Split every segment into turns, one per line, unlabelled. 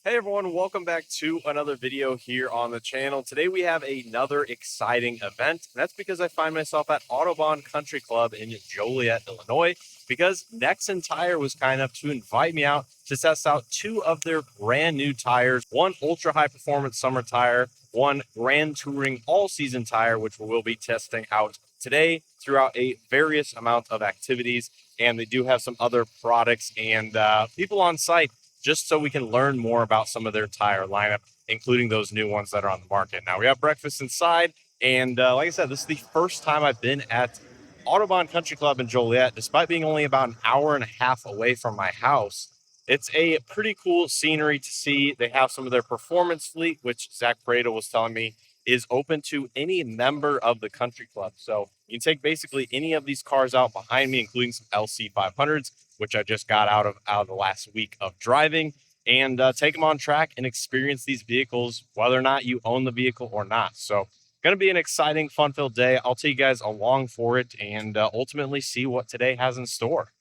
Hey everyone, welcome back to another video here on the channel. Today we have another exciting event, and that's because I find myself at Autobahn Country Club in Joliet, Illinois, because Nexen Tire was kind enough to invite me out to test out two of their brand new tires, one ultra high performance summer tire, one grand touring all season tire, which we will be testing out today throughout a various amount of activities. And they do have some other products and people on site just so we can learn more about some of their tire lineup, including those new ones that are on the market. Now, we have breakfast inside, and like I said, this is the first time I've been at Autobahn Country Club in Joliet, despite being only about an hour and a half away from my house. It's a pretty cool scenery to see. They have some of their performance fleet, which Zach Prado was telling me is open to any member of the country club. So you can take basically any of these cars out behind me, including some LC 500s, which I just got out of the last week of driving, and take them on track and experience these vehicles, whether or not you own the vehicle or not. So going to be an exciting, fun-filled day. I'll take you guys along for it and ultimately see what today has in store.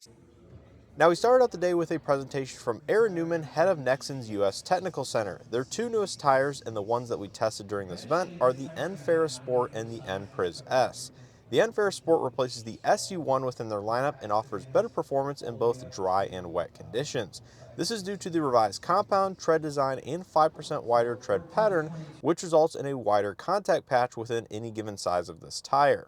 Now we started out the day with a presentation from Aaron Newman, head of Nexen's U.S. Technical Center. Their two newest tires and the ones that we tested during this event are the N Fera Sport and the N Priz S. The N Fera Sport replaces the SU1 within their lineup and offers better performance in both dry and wet conditions. This is due to the revised compound, tread design, and 5% wider tread pattern, which results in a wider contact patch within any given size of this tire.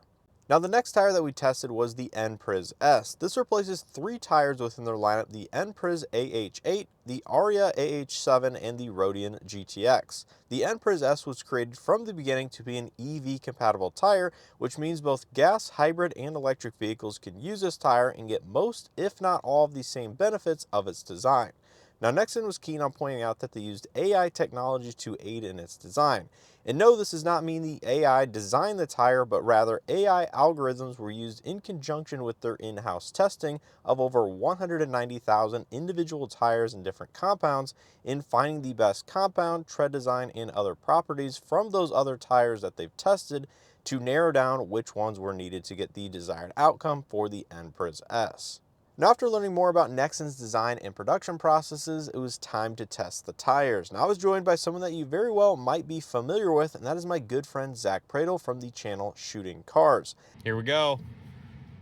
Now the next tire that we tested was the N Priz S. This replaces three tires within their lineup, the N Priz AH8, the Aria AH7, and the Rodian GTX. The N Priz S was created from the beginning to be an EV compatible tire, which means both gas, hybrid, and electric vehicles can use this tire and get most, if not all, of the same benefits of its design. Now Nexen was keen on pointing out that they used AI technology to aid in its design. And no, this does not mean the AI designed the tire, but rather AI algorithms were used in conjunction with their in-house testing of over 190,000 individual tires and different compounds in finding the best compound, tread design, and other properties from those other tires that they've tested to narrow down which ones were needed to get the desired outcome for the N Priz S. Now, after learning more about Nexen's design and production processes, it was time to test the tires. Now, I was joined by someone that you very well might be familiar with, and that is my good friend Zach Prado from the channel Shooting Cars.
Here we go.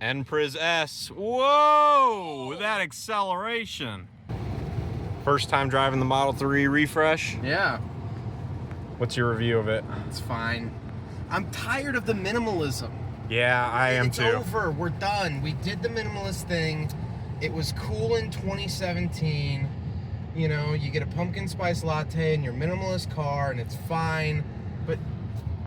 N Priz S. Whoa, that acceleration. First time driving the Model 3 refresh?
Yeah.
What's your review of it?
It's fine. I'm tired of the minimalism.
Yeah, I am
too. It's over. We're done. We did the minimalist thing. It was cool in 2017. You know, you get a pumpkin spice latte in your minimalist car and it's fine. But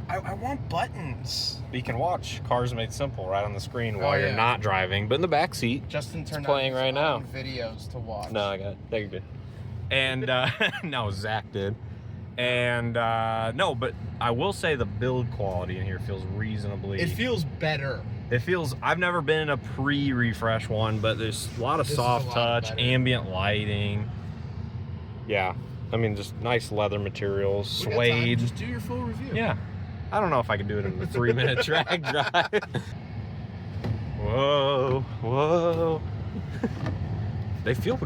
I want buttons.
You can watch Cars Made Simple right on the screen while
yeah.
you're not driving, but in the back seat.
Justin turned
playing right now.
Videos to watch.
No, I got it. There you go. And no, Zach did. And no, but I will say the build quality in here feels reasonably.
It feels better.
It feels. I've never been in a pre-refresh one, but there's a lot of soft touch, ambient lighting. Yeah, I mean, just nice leather materials, suede.
Just do your full review.
Yeah, I don't know if I can do it in the 3-minute drag drive. Whoa, whoa. They feel.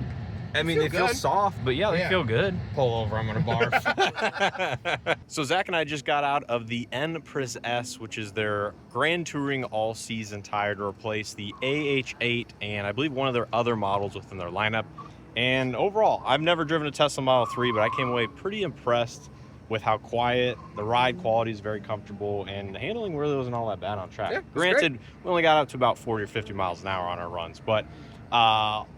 I mean, they feel soft, but yeah, they feel good. Pull over, I'm gonna barf. So Zach and I just got out of the N Priz S, which is their grand touring all-season tire to replace the AH8 and I believe one of their other models within their lineup. And overall, I've never driven a Tesla Model 3, but I came away pretty impressed with how quiet, the ride quality is very comfortable, and the handling really wasn't all that bad on track. Yeah, granted, we only got up to about 40 or 50 miles an hour on our runs, but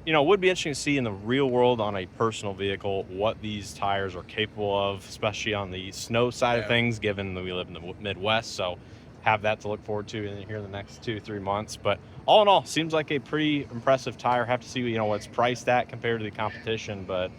you know, it would be interesting to see in the real world on a personal vehicle what these tires are capable of, especially on the snow side of things, given that we live in the Midwest. So have that to look forward to here in the next 2-3 months. But all in all, seems like a pretty impressive tire. Have to see, you know, what it's priced at compared to the competition. But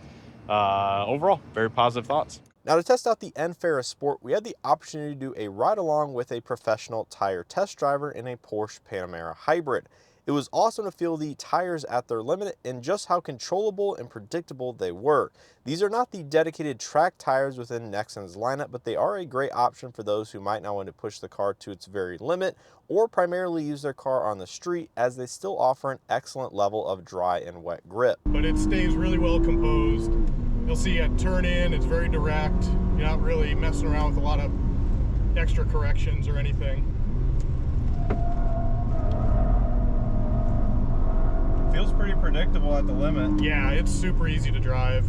overall, very positive thoughts.
Now to test out the N Fera Sport, we had the opportunity to do a ride along with a professional tire test driver in a Porsche Panamera hybrid. It was awesome to feel the tires at their limit and just how controllable and predictable they were. These are not the dedicated track tires within Nexen's lineup, but they are a great option for those who might not want to push the car to its very limit or primarily use their car on the street, as they still offer an excellent level of dry and wet grip.
But it stays really well composed. You'll see a turn in, it's very direct. You're not really messing around with a lot of extra corrections or anything.
Feels pretty predictable at the limit.
Yeah, it's super easy to drive.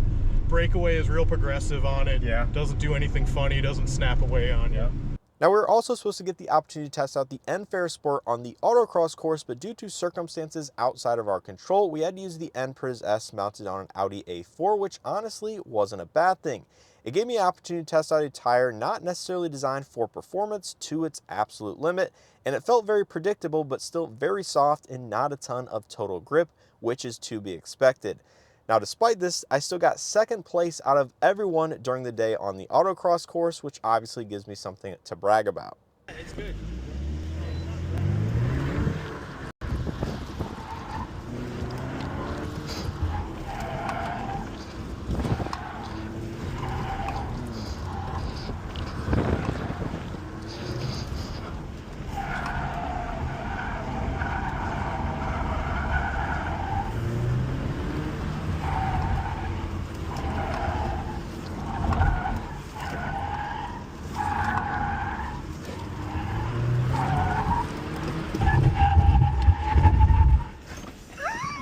Breakaway is real progressive on it.
Yeah.
Doesn't do anything funny, doesn't snap away on you.
Now, we were also supposed to get the opportunity to test out the N Fera Sport on the autocross course, but due to circumstances outside of our control, we had to use the N Priz S mounted on an Audi A4, which honestly wasn't a bad thing. It gave me an opportunity to test out a tire not necessarily designed for performance to its absolute limit, and it felt very predictable, but still very soft and not a ton of total grip, which is to be expected. Now, despite this, I still got second place out of everyone during the day on the autocross course, which obviously gives me something to brag about.
It's good.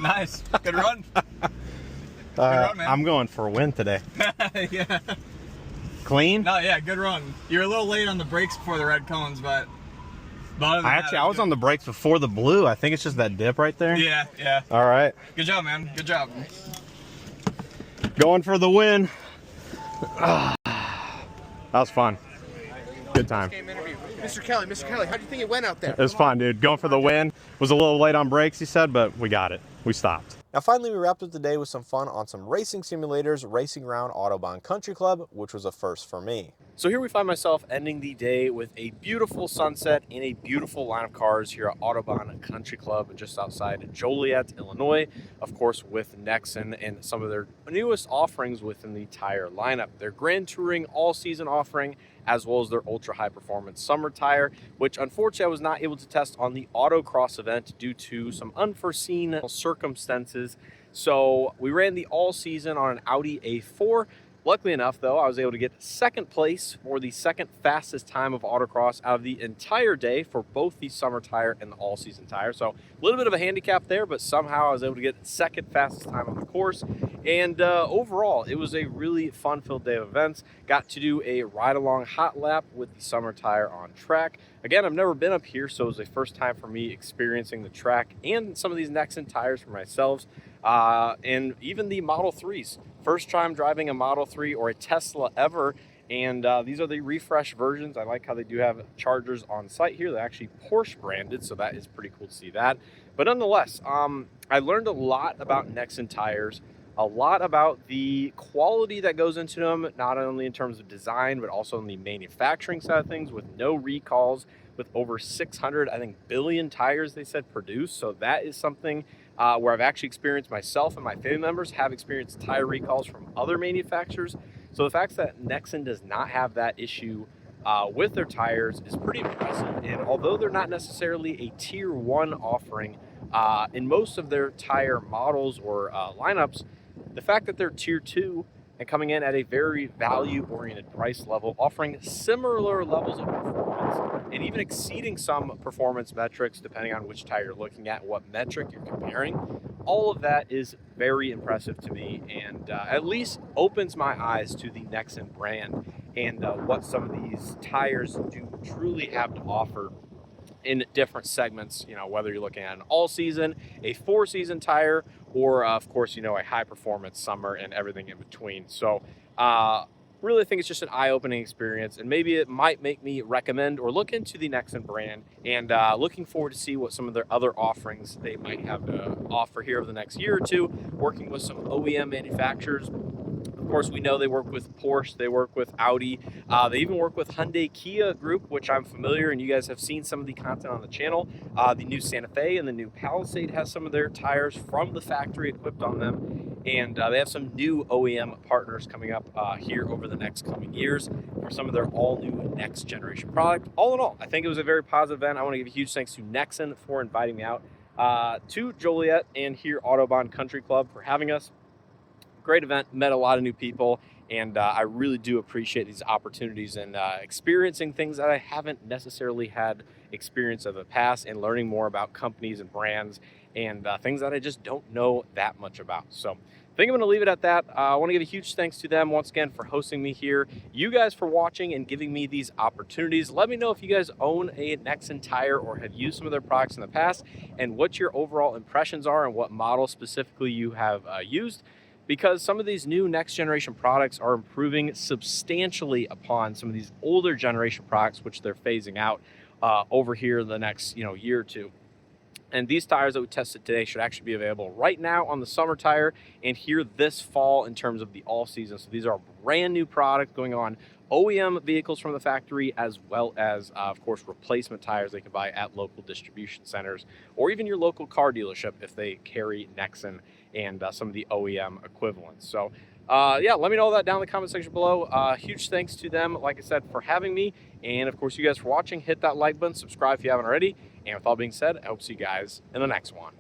Nice. Good run. Run, man.
I'm going for a win today.
Yeah.
Clean?
No, yeah, good run. You were a little late on the brakes before the red cones, but other than that,
I was on the brakes before the blue. I think it's just that dip right there.
Yeah, yeah.
All right.
Good job, man. Good job.
Going for the win. That was fun. Good time.
Mr. Kelly, how do you think it went out there?
It was fun, dude. Going for the win. Was a little late on brakes, he said, but we got it. We stopped. Now, finally, we wrapped up the day with some fun on some racing simulators, racing around Autobahn Country Club, which was a first for me.
So here we find myself ending the day with a beautiful sunset and a beautiful line of cars here at Autobahn Country Club just outside Joliet, Illinois, of course with Nexen and some of their newest offerings within the tire lineup. Their Grand Touring all-season offering, as well as their ultra-high performance summer tire, which unfortunately I was not able to test on the autocross event due to some unforeseen circumstances. So we ran the all-season on an Audi A4. Luckily enough, though, I was able to get second place for the second fastest time of autocross out of the entire day for both the summer tire and the all-season tire. So a little bit of a handicap there, but somehow I was able to get second fastest time on the course. And overall, it was a really fun-filled day of events. Got to do a ride-along hot lap with the summer tire on track. Again, I've never been up here, so it was the first time for me experiencing the track and some of these Nexen tires for myself. And even the Model 3s. First time driving a Model 3 or a Tesla ever. And these are the refresh versions. I like how they do have chargers on site here. They're actually Porsche branded, so that is pretty cool to see that. But nonetheless, I learned a lot about Nexen tires, a lot about the quality that goes into them, not only in terms of design, but also on the manufacturing side of things with no recalls, with over 600, I think, billion tires they said produced. So that is something where I've actually experienced myself and my family members have experienced tire recalls from other manufacturers. So the fact that Nexen does not have that issue with their tires is pretty impressive. And although they're not necessarily a tier 1 offering in most of their tire models or lineups, the fact that they're tier 2 and coming in at a very value-oriented price level, offering similar levels of performance and even exceeding some performance metrics depending on which tire you're looking at, what metric you're comparing, all of that is very impressive to me and at least opens my eyes to the Nexen brand and what some of these tires do truly have to offer in different segments, you know, whether you're looking at an all-season, a 4-season tire, or of course, you know, a high-performance summer and everything in between. So really think it's just an eye-opening experience, and maybe it might make me recommend or look into the Nexen brand, and looking forward to see what some of their other offerings they might have to offer here over the next year or two, working with some OEM manufacturers. Of course, we know they work with Porsche, they work with Audi, they even work with Hyundai Kia Group, which I'm familiar, and you guys have seen some of the content on the channel. The new Santa Fe and the new Palisade has some of their tires from the factory equipped on them, and they have some new OEM partners coming up here over the next coming years for some of their all-new next generation product. All in all, I think it was a very positive event. I want to give a huge thanks to Nexen for inviting me out to Joliet and here Autobahn Country Club for having us. great event, met a lot of new people, and I really do appreciate these opportunities and experiencing things that I haven't necessarily had experience of in the past, and learning more about companies and brands and things that I just don't know that much about. So I think I'm going to leave it at that. I want to give a huge thanks to them once again for hosting me here, you guys for watching and giving me these opportunities. Let me know if you guys own a Nexen tire or have used some of their products in the past, and what your overall impressions are and what model specifically you have used, because some of these new next generation products are improving substantially upon some of these older generation products, which they're phasing out over here in the next year or two. And these tires that we tested today should actually be available right now on the summer tire and here this fall in terms of the all season. So these are brand new products going on OEM vehicles from the factory, as well as of course replacement tires they can buy at local distribution centers or even your local car dealership if they carry Nexen and some of the OEM equivalents. So yeah, let me know that down in the comment section below. Huge thanks to them, like I said, for having me, and of course you guys for watching. Hit that like button, subscribe if you haven't already, and with all being said, I hope to see you guys in the next one.